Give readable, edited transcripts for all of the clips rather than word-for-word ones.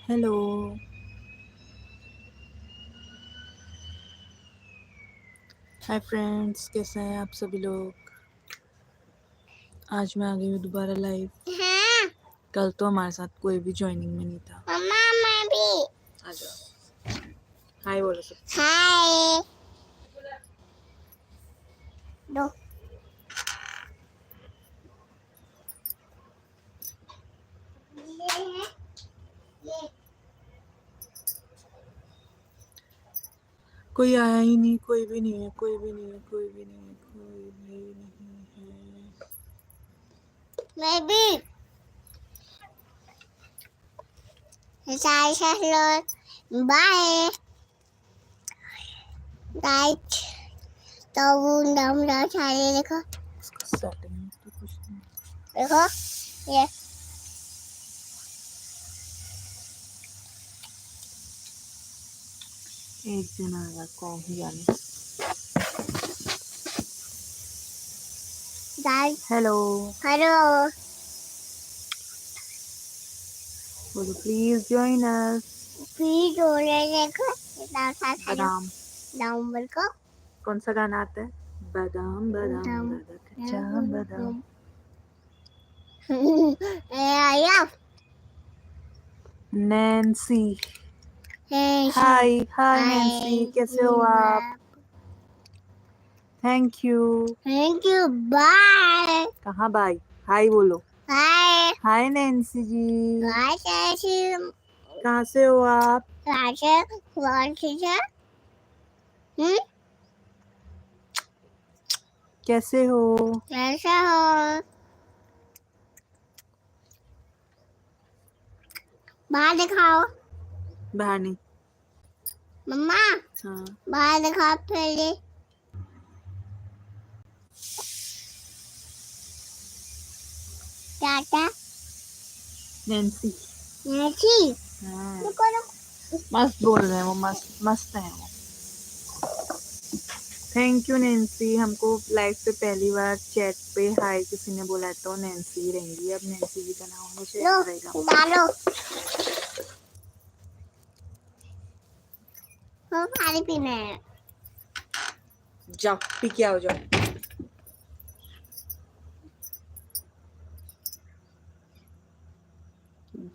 Hello. Hi friends, कैसे हैं आप सभी लोग। आज मैं आ गई हूँ दोबारा लाइव। हाँ कल तो हमारे साथ कोई भी ज्वाइनिंग में नहीं था। मम्मा मैं भी आ जाओ, हाय बोलो सब। हाय दो ये है ये कोई आया ही नहीं, कोई भी नहीं है, कोई भी नहीं है, कोई भी नहीं है, कोई भी नहीं है। मैं भी सारे लोग बाय गाइस। तो वो नाम सारे देखो इसका सेटिंग तो कुछ नहीं। देखो ये एक दिन आएगा कौन ही जाने। गाइस हेलो हेलो बोलो, प्लीज ज्वाइन अस। प्लीज हो रहे देखो इतना सा बादाम। नाम बोल को कौन सा गाना आता है? बादाम बादाम दादा कच्चा बादाम। आया नैन्सी। हाय हाय हाय नैन्सी, कैसे हो आप? Thank you. Thank you bye कहाँ बाय? हाय बोलो। हाय हाय नैन्सी जी, हाय कैसी कहाँ से हो आप? कैसे कौन सी है कैसे हो? कैसा हो बाहर दिखाओ बाहर नहीं। मम्मा हाँ, बाहर दिखाओ पहले टाटा नैन्सी। नैन्सी हाँ, रुको मस्त बोल रहे हैं वो, मस्त मस्त है वो। थैंक यू नैन्सी, हमको लाइफ पे पहली बार चैट पे हाय किसी ने बोला तो नैन्सी रहेंगी। अब नैन्सी जी का नाम मुझे लो याद रहेगा। डालो वो पानी पीना है जाओ पी के आओ, जाओ।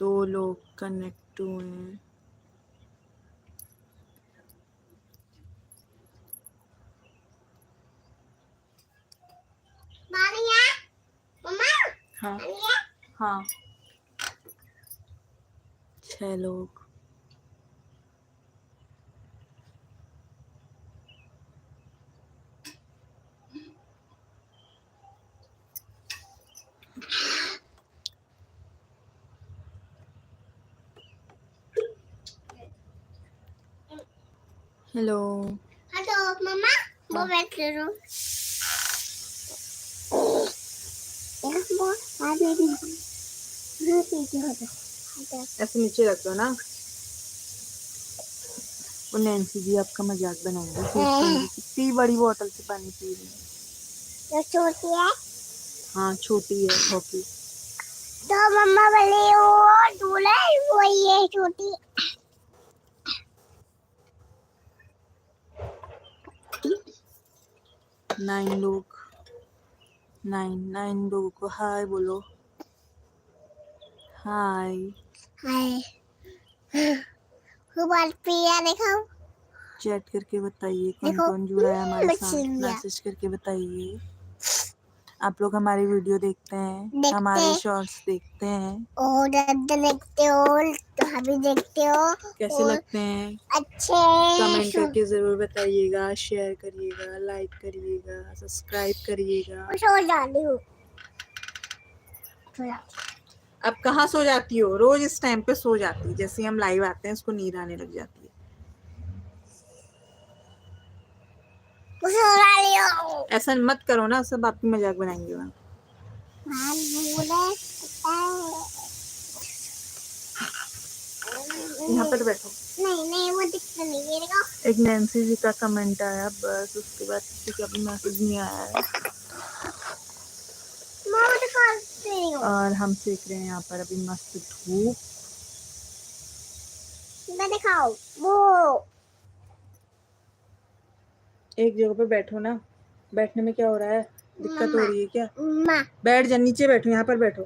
दो लोग कनेक्ट हुए हैं। पानी है मम्मा हाँ पानी है हाँ, 6 लोग। हेलो। हेलो मम्मा वो बैठ करो वो आगे भी पीछे हो जाओ ऐसे नीचे रख दो ना। वो नैन्सी जी आपका मजाक बनाएंगे। कितनी बड़ी बोतल से पानी पी रही है। जो छोटी है हाँ छोटी है, हॉकी। तो मम्मा बोले वो दूल्हा वो ये छोटी 9 लोग, 9 लोगों को हाय बोलो। हाय। हाय खूब पिया देखो चैट करके बताइए कौन देखो कौन जुड़ा है हमारे साथ। मछलियाँ मैसेज करके बताइए। आप लोग हमारी वीडियो देखते हैं, देखते हमारे शॉर्ट्स देखते हैं। और देखते हो तो अभी देखते हो कैसे और लगते हैं? अच्छे कमेंट करके ज़रूर बताइएगा, शेयर करिएगा, लाइक करिएगा, सब्सक्राइब करिएगा। सो जाती हूँ अब कहाँ सो जाती हो? रोज इस टाइम पे सो जाती है। जैसे हम लाइव आते हैं उसको नींद आने लग जाती है। सो रही हूँ ऐसा मत करो ना, सब आपकी मजाक बनाएंगे वहाँ। यहाँ पर बैठो। नहीं नहीं वो दिखता नहीं मेरे को एक नैन्सी जी का कमेंट आया, बस उसके बाद किसी का भी मैसेज नहीं आया है। और हम सेक रहे हैं यहाँ पर अभी मस्त धूप। मैं दिखाओ वो एक जगह पे बैठो ना, बैठने में क्या हो रहा है, दिक्कत हो रही है क्या? मम्मा बैठ जा, नीचे बैठो, यहाँ पर बैठो।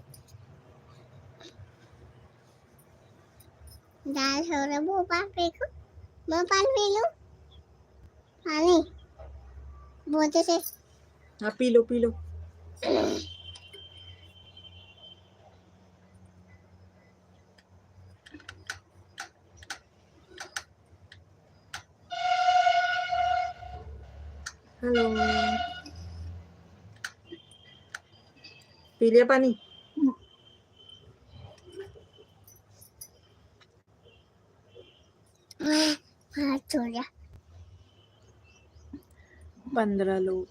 दाल हो रहा वो पानी देखो मैं पानी पी लूं पानी बोलते से हाँ P low P low. Hello, P लिया पानी? हाथ छोड़ा 15 लोग।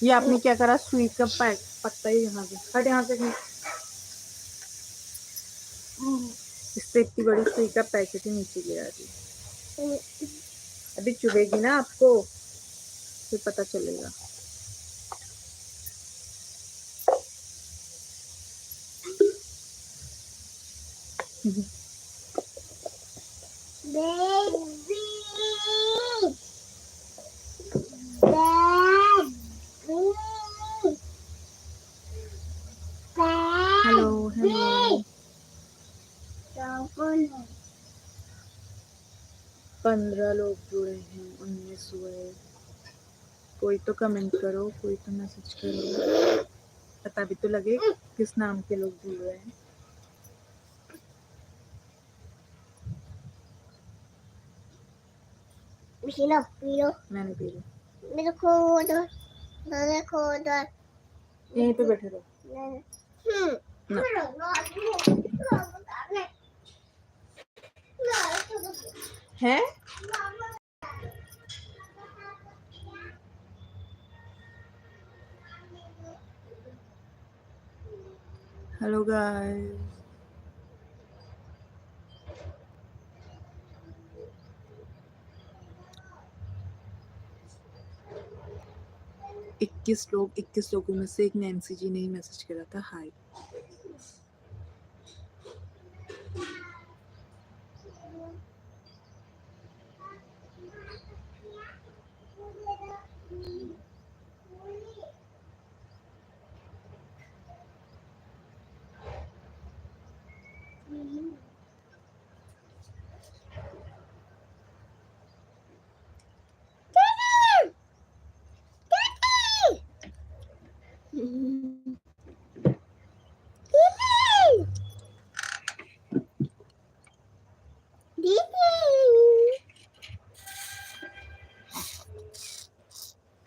ये आपने क्या करा, सुई का पत्ता ही यहाँ पे हट, यहाँ से इस पे इतनी बड़ी सुई का पैकेट ही नीचे गिरा दी। अभी चुभेगी ना आपको, फिर पता चलेगा। Baby hello hello. 15 लोग जुड़े हैं, 19 हुए। कोई तो कमेंट करो, कोई तो मैसेज करो, पता भी तो लगे किस नाम के लोग जुड़ रहे हैं। पी लो मैंने पी ली। मेरे को उधर यहीं पे बैठे रहो। है हेलो गाइस, इक्कीस लोगों में से एक नैन्सी जी ने ही मैसेज करा था हाय।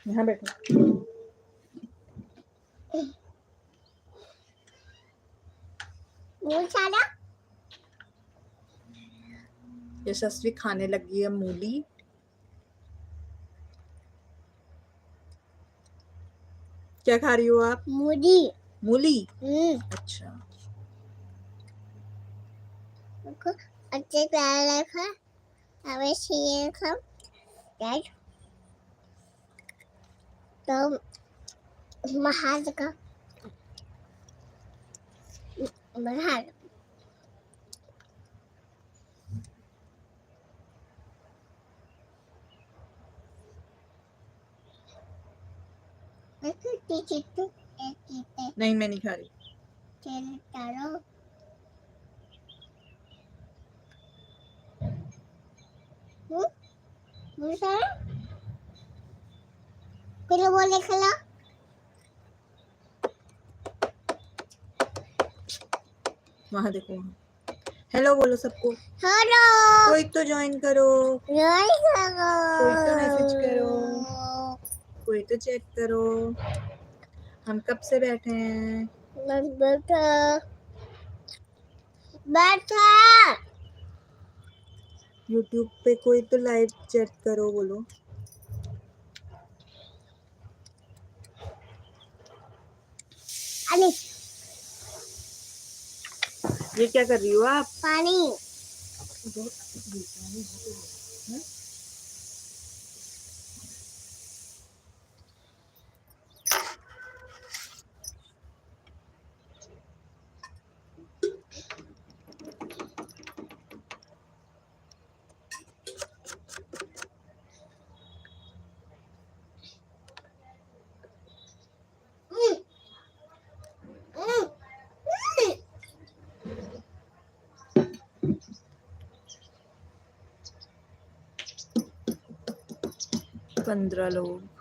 यहाँ बैठो। यशस्वी खाने लगी है मूली। क्या खा रही हो आप? मूली। अच्छा, अच्छे प्यार रखा हमें चाहिए सब राइट तो महाज का महाज नहीं मैं नहीं खा रही। बोले खला वहाँ देखो, वहाँ हेलो बोलो सबको। हेलो कोई तो ज्वाइन करो, कोई तो मैसेज करो, कोई तो चेक करो। हम कब से बैठे हैं? बैठा यूट्यूब पे कोई तो लाइव चैट करो, बोलो। अली ये क्या कर रही हो आप? पानी 15 लोग।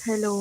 हेलो।